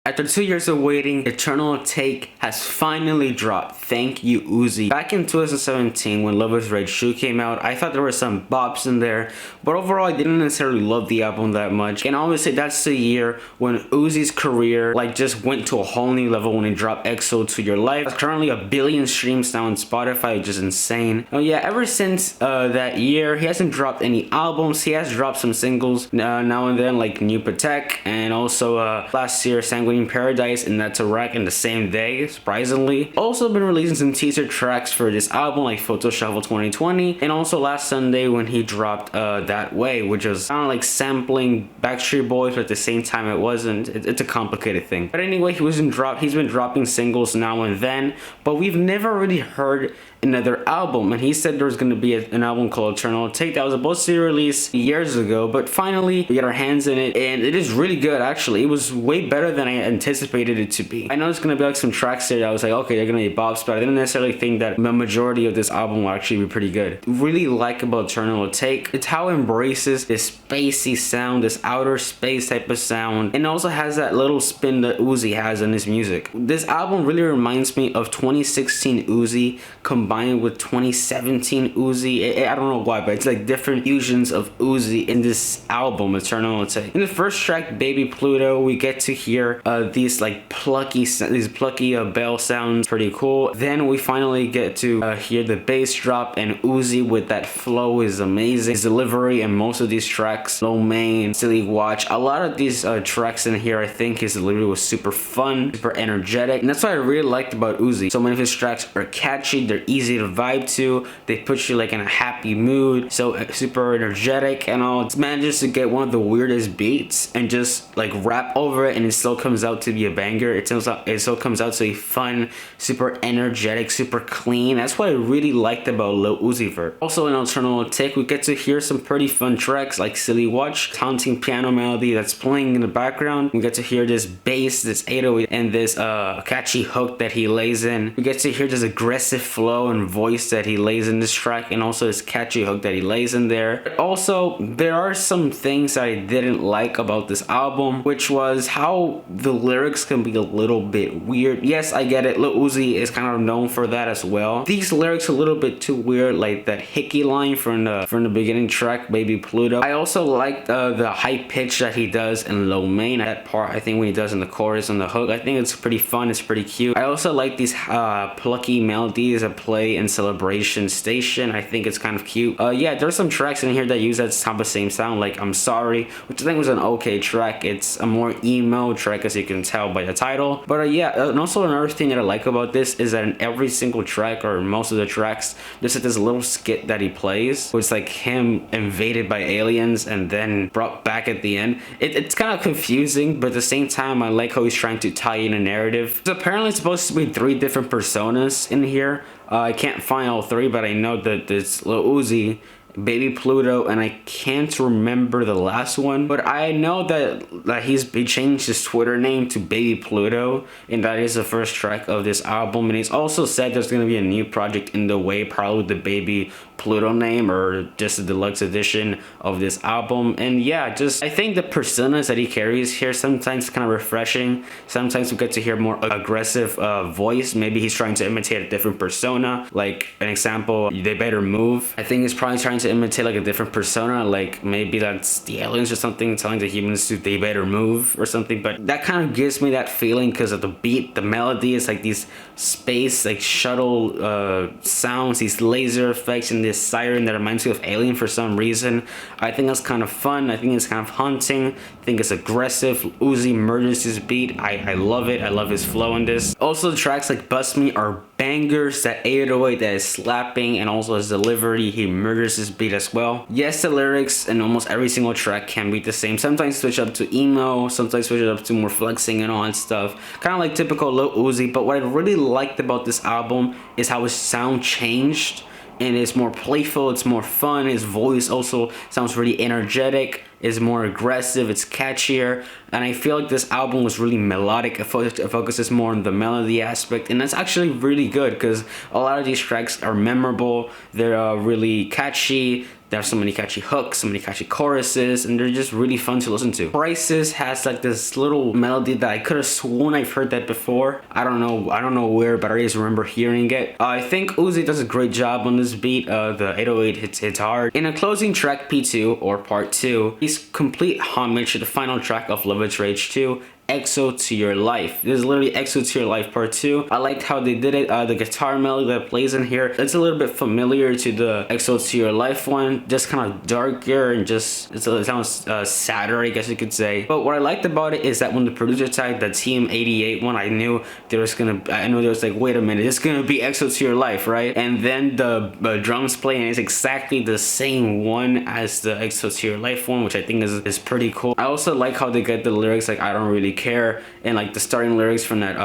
After 2 years of waiting, Eternal Atake has finally dropped. Thank you, Uzi. Back in 2017, when Love Is Rage 2 came out, I thought there were some bops in there, but overall I didn't necessarily love the album that much. And obviously that's the year when Uzi's career just went to a whole new level when he dropped EXO To Your Life. It's currently 1 billion streams now on Spotify, which is insane. Oh yeah, ever since that year, he hasn't dropped any albums. He has dropped some singles now and then, like New Patek, and also last year Sanguine Paradise, and that's a rack in the same day, surprisingly. Also been releasing some teaser tracks for this album, like Photo Shuffle 2020, and also last Sunday when he dropped That Way, which was kind of like sampling Backstreet Boys, but at the same time it wasn't. It's a complicated thing. But anyway, he's been dropping singles now and then, but we've never really heard another album. And he said there was going to be an album called Eternal Atake that was supposed to be released years ago, but finally we got our hands in it, and it is really good. Actually, it was way better than I anticipated it to be. I know there's going to be like some tracks there that I was like, okay, they're going to be bops, but I didn't necessarily think that the majority of this album will actually be pretty good. Really like about Eternal Atake, it's how it embraces this spacey sound, this outer space type of sound, and also has that little spin that Uzi has in his music. This album really reminds me of 2016 Uzi combined with 2017 Uzi. I don't know why, but it's like different fusions of Uzi in this album, Eternal Atake. In the first track, Baby Pluto, we get to hear these plucky bell sounds, pretty cool. Then we finally get to hear the bass drop, and Uzi with that flow is amazing. His delivery in most of these tracks, Low Main, Silly Watch, a lot of these tracks in here, I think his delivery was super fun, super energetic, and that's what I really liked about Uzi. So many of his tracks are catchy, they're easy to vibe to, they put you like in a happy mood, so super energetic and all. It manages to get one of the weirdest beats and just like rap over it, and it still comes out to be a banger. It still comes out to be fun, super energetic, super clean. That's what I really liked about Lil Uzi Vert. Also in Eternal Atake, we get to hear some pretty fun tracks like Silly Watch, taunting piano melody that's playing in the background. We get to hear this bass, this 808, and this catchy hook that he lays in. We get to hear this aggressive flow and voice that he lays in this track, and also this catchy hook that he lays in there. But also, there are some things that I didn't like about this album, which was how the lyrics can be a little bit weird. Yes, I get it, Lil Uzi is kind of known for that as well. These lyrics are a little bit too weird, like that hickey line from the beginning track, Baby Pluto. I also like the high pitch that he does in Low Main. That part, I think when he does in the chorus and the hook, I think it's pretty fun, it's pretty cute. I also like these plucky melodies that play in Celebration Station. I think it's kind of cute. Yeah, there's some tracks in here that use that type of same sound, like I'm Sorry, which I think was an okay track. It's a more emo track, as you can tell by the title. But yeah, and also another thing that I like about this is that in every single track, or most of the tracks, there's like this little skit that he plays, where it's like him invaded by aliens and then brought back at the end. It's kind of confusing, but at the same time, I like how he's trying to tie in a narrative. It's apparently supposed to be 3 different personas in here. I can't find all 3, but I know that it's Lil Uzi, Baby Pluto, and I can't remember the last one, but I know that he changed his Twitter name to Baby Pluto, and that is the first track of this album. And he's also said there's going to be a new project in the way, probably with the Baby Pluto name, or just a deluxe edition of this album. And yeah, I think the personas that he carries here sometimes kind of refreshing. Sometimes we get to hear more aggressive voice. Maybe he's trying to imitate a different persona. Like an example, They Better Move. I think he's probably trying to imitate like a different persona, like maybe that's the aliens or something telling the humans to they better move or something. But that kind of gives me that feeling because of the beat, the melody is like these space like shuttle sounds, these laser effects, and this siren that reminds me of Alien for some reason. I think that's kind of fun. I think it's kind of haunting. I think it's aggressive. Uzi murders his beat. I love it. I love his flow in this. Also, the tracks like Bust Me are bangers. That 808 that is slapping, and also his delivery, he murders his beat as well. Yes, the lyrics in almost every single track can be the same. Sometimes switch up to emo, sometimes switch it up to more flexing and all that stuff. Kind of like typical Lil Uzi. But what I really liked about this album is how his sound changed, and it's more playful, it's more fun. His voice also sounds really energetic. is more aggressive, it's catchier, and I feel like this album was really melodic. It focuses more on the melody aspect, and that's actually really good because a lot of these tracks are memorable, they're really catchy. There's so many catchy hooks, so many catchy choruses, and they're just really fun to listen to. Crisis has like this little melody that I could have sworn I've heard that before. I don't know where, but I just remember hearing it. I think Uzi does a great job on this beat. The 808 hits hard. In a closing track, P2 or part 2, he's complete homage to the final track of Love Is Rage 2. EXO to Your Life. This is literally EXO to Your Life part 2. I liked how they did it. The guitar melody that plays in here, it's a little bit familiar to the EXO to Your Life one, just kind of darker and just it sounds sadder, I guess you could say. But what I liked about it is that when the producer typed the Team 88 one, I knew there was like, wait a minute, it's gonna be EXO to Your Life, right? And then the drums play and it's exactly the same one as the EXO to Your Life one, which I think is pretty cool. I also like how they get the lyrics like I don't really care, and like the starting lyrics from that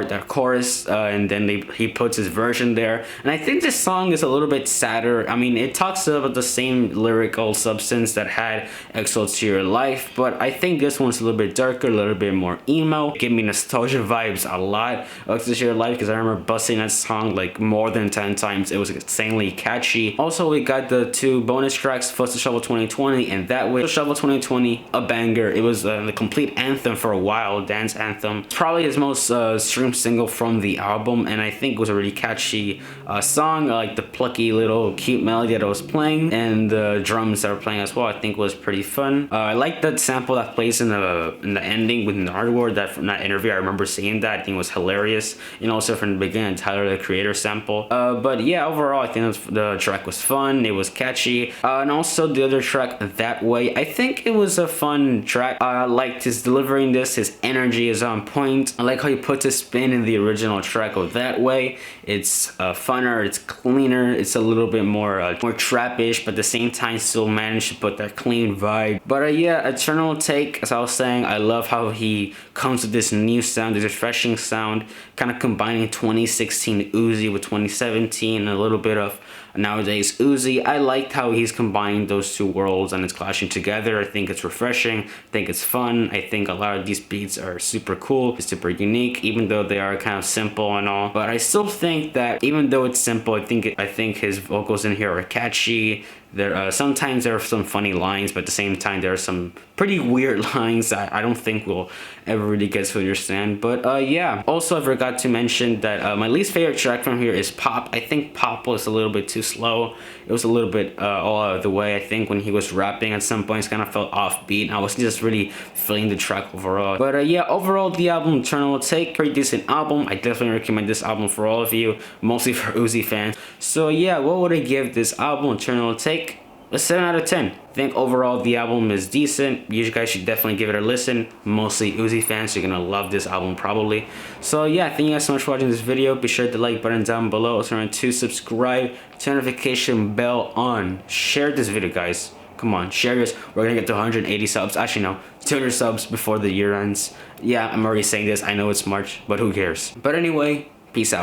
that chorus, and then he puts his version there. And I think this song is a little bit sadder. I mean, it talks about the same lyrical substance that had EXO to Your Life, but I think this one's a little bit darker, a little bit more emo. Give me nostalgia vibes a lot, EXO to Your Life, because I remember busting that song like more than 10 times. It was insanely catchy. Also, we got the 2 bonus tracks, Futsal Shovel 2020 and That Way. Shovel 2020, a banger. It was the complete anthem for a while, dance anthem. It's probably his most streamed single from the album, and I think it was a really catchy song. I like the plucky little cute melody that I was playing, and the drums that were playing as well, I think was pretty fun. I like that sample that plays in the ending with Nardwar, that from that interview. I remember seeing that. I think it was hilarious, and also from the beginning, Tyler the Creator sample. But yeah, overall I think the track was fun, it was catchy, and also the other track, That Way, I think it was a fun track. I liked his delivering this, his energy is on point. I like how he puts his spin in the original track of That Way. It's funner, it's cleaner, it's a little bit more trappish, but at the same time still managed to put that clean vibe. But yeah, Eternal Take, as I was saying, I love how he comes with this new sound, this refreshing sound, kind of combining 2016 Uzi with 2017, a little bit of nowadays Uzi. I liked how he's combining those two worlds and it's clashing together. I think it's refreshing, I think it's fun. I think a lot of these beats are super cool, super unique, even though they are kind of simple and all. But I still think that even though it's simple, I think his vocals in here are catchy. There sometimes there are some funny lines, but at the same time there are some pretty weird lines that I don't think we'll ever really get to understand. But yeah, also I forgot to mention that my least favorite track from here is Pop. I think Pop was a little bit too slow. It was a little bit all out of the way. I think when he was rapping at some points kind of felt offbeat, and I was just really feeling the track overall. But yeah, overall the album Eternal Take, pretty decent album. I definitely recommend this album for all of you, mostly for Uzi fans. So yeah, what would I give this album Eternal Take? A 7 out of 10. I think overall the album is decent. You guys should definitely give it a listen. Mostly Uzi fans, so you're gonna love this album probably. So yeah, thank you guys so much for watching this video. Be sure to like button down below. Also remember to subscribe, turn notification bell on. Share this video, guys. Come on, share this. We're gonna get to 180 subs. Actually no, 200 subs before the year ends. Yeah, I'm already saying this. I know it's March, but who cares? But anyway, peace out.